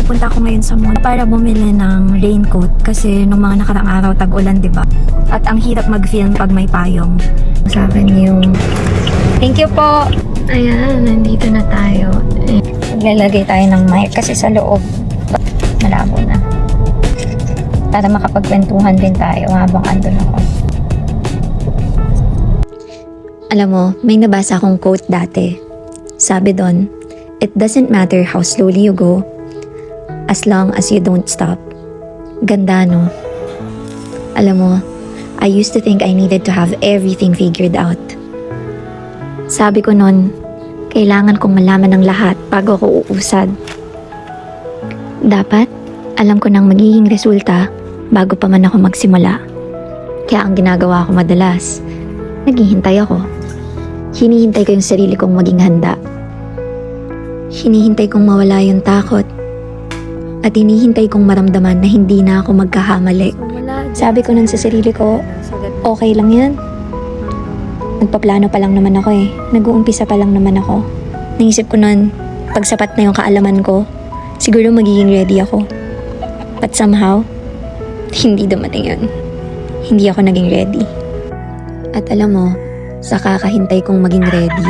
pupunta ako ngayon sa mall para bumili ng raincoat kasi nung mga nakarang araw tag-ulan, diba? At ang hirap mag-film pag may payong. Sa akin yung... Thank you po! Ayan, nandito na tayo. Maglalagay tayo ng mic kasi sa loob malabo na. Para makapagkwentuhan din tayo habang andun ako. Alam mo, may nabasa akong quote dati. Sabi doon, "It doesn't matter how slowly you go, as long as you don't stop." Ganda, no? Alam mo, I used to think I needed to have everything figured out. Sabi ko noon, kailangan kong malaman ng lahat bago ako uusad. Dapat, alam ko nang magiging resulta bago pa man ako magsimula. Kaya ang ginagawa ko madalas, naghihintay ako. Hinihintay ko yung sarili kong maging handa. Hinihintay kong mawala yung takot. At hinihintay kong maramdaman na hindi na ako magkahamali. Sabi ko nun sa sarili ko, okay lang yan. Nagpaplano pa lang naman ako eh. Nag-uumpisa pa lang naman ako. Naisip ko nun, pag sapat na yung kaalaman ko, siguro magiging ready ako. But somehow, hindi dumating yun. Hindi ako naging ready. At alam mo, sa kakahintay kong maging ready,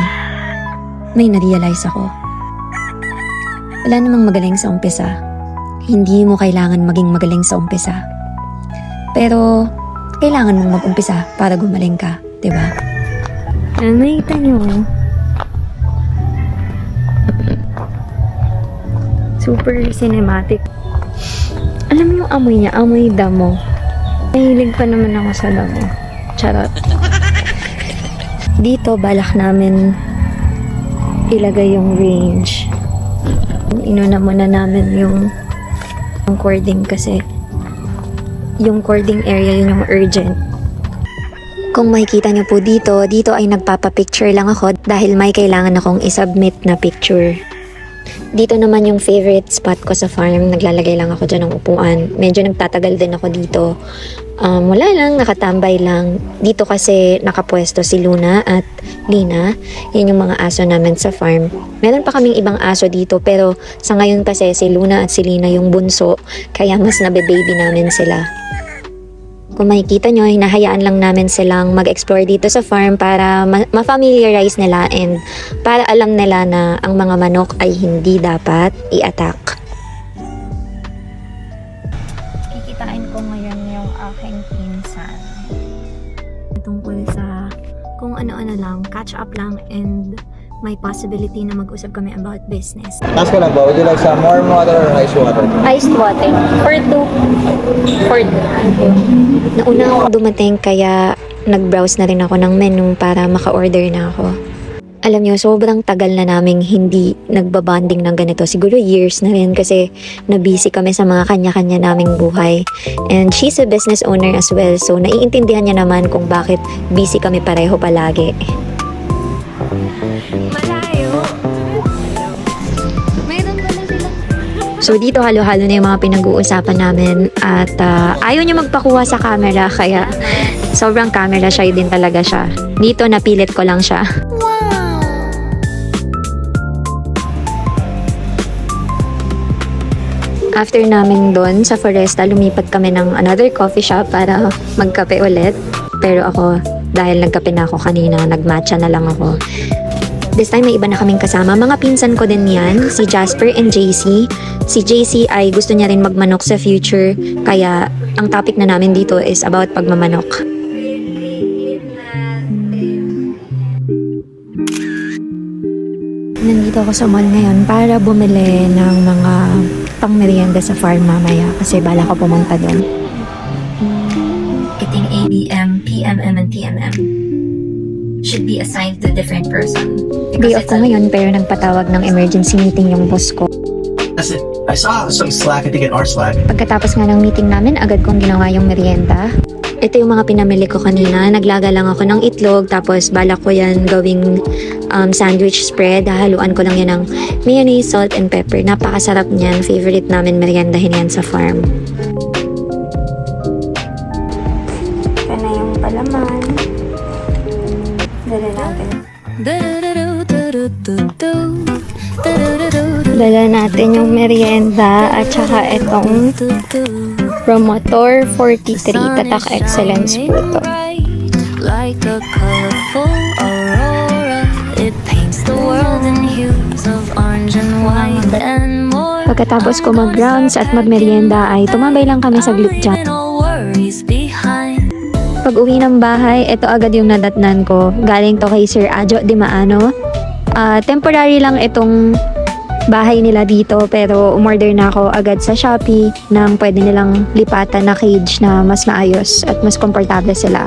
may na-realize ako. Wala namang magaling sa umpisa. Hindi mo kailangan maging magaling sa umpisa. Pero, kailangan mong mag-umpisa para gumaling ka, diba? Nakita niyo. Super cinematic. Alam mo yung amoy niya, amoy damo. Mahilig pa naman ako sa damo. Charot. Dito, balak namin ilagay yung range. Inuna muna namin yung cording kasi yung cording area yun yung urgent. Kung makikita niyo po dito ay nagpapapicture lang ako dahil may kailangan akong isubmit na picture. Dito naman yung favorite spot ko sa farm. Naglalagay lang ako dyan ng upuan. Medyo nagtatagal din ako dito. Wala lang, nakatambay lang. Dito kasi nakapwesto si Luna at Lina. Yan yung mga aso namin sa farm. Meron pa kaming ibang aso dito pero sa ngayon kasi si Luna at si Lina yung bunso. Kaya mas nabe-baby namin sila. Kung makikita nyo, hinahayaan lang namin silang mag-explore dito sa farm para ma-familiarize nila and para alam nila na ang mga manok ay hindi dapat i-attack. Kikitain ko ngayon yung aking pinsan. Tungkol sa kung ano-ano lang, catch up lang and may possibility na mag-usap kami about business. Ask ko lang ba, would you like some warm water or ice water? Iced water. For two. Nauna akong dumating kaya nag-browse na rin ako ng menu para maka-order na ako. Alam niyo, sobrang tagal na naming hindi nagbabanding ng ganito. Siguro years na rin kasi na-busy kami sa mga kanya-kanya naming buhay. And she's a business owner as well. So, naiintindihan niya naman kung bakit busy kami pareho palagi. Malayo. Mayroon pala sila. So dito halo-halo na yung mga pinag-uusapan namin at ayaw niya magpakuha sa camera kaya sobrang camera shy din talaga siya. Dito napilit ko lang siya. After namin doon sa Foresta, lumipat kami ng another coffee shop para magkape ulit. Pero ako, dahil nagkape na ako kanina, nagmatcha na lang ako. This time may iba na kaming kasama. Mga pinsan ko din yan, si Jasper and JC. Si JC ay gusto niya rin magmanok sa future, kaya ang topic na namin dito is about pagmamanok. Nandito ako sa mall ngayon para bumili ng mga pang-merienda sa farm mamaya kasi bala ko pumunta doon. Eating ABM, PMM, and TMM should be assigned to a different person. Day off ko ngayon pero nagpatawag ng emergency meeting yung boss ko. I saw some Slack, I think in our Slack. Pagkatapos nga ng meeting namin, agad kong ginawa yung merienda. Ito yung mga pinamili ko kanina. Naglaga lang ako ng itlog, tapos balak ko yan gawing sandwich spread. Hahaluan ko lang yan ng mayonnaise, salt, and pepper. Napakasarap niyan. Favorite namin meriendahin yan sa farm. Ito na yung palaman. Dali natin. Dala natin yung merienda at saka itong Promotor 43 Tatak Excellence po ito. Like a colorful aurora, it paints the world in hues of orange and white and more. Pagkatapos ko mag-grounds at magmerienda ay tumambay lang kami saglit dyan. No worries behind. Pag uwi ng bahay, ito agad yung nadatnan ko. Galing to kay Sir Ajo Di Maano. Temporary lang itong bahay nila dito pero umorder na ako agad sa Shopee ng pwede nilang lipatan na cage na mas maayos at mas komportable sila.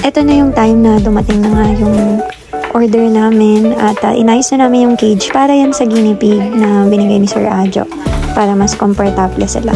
Ito na yung time na dumating na nga yung order namin at inayos na namin yung cage para yan sa guinea pig na binigay ni Sir Ajo para mas komportable sila.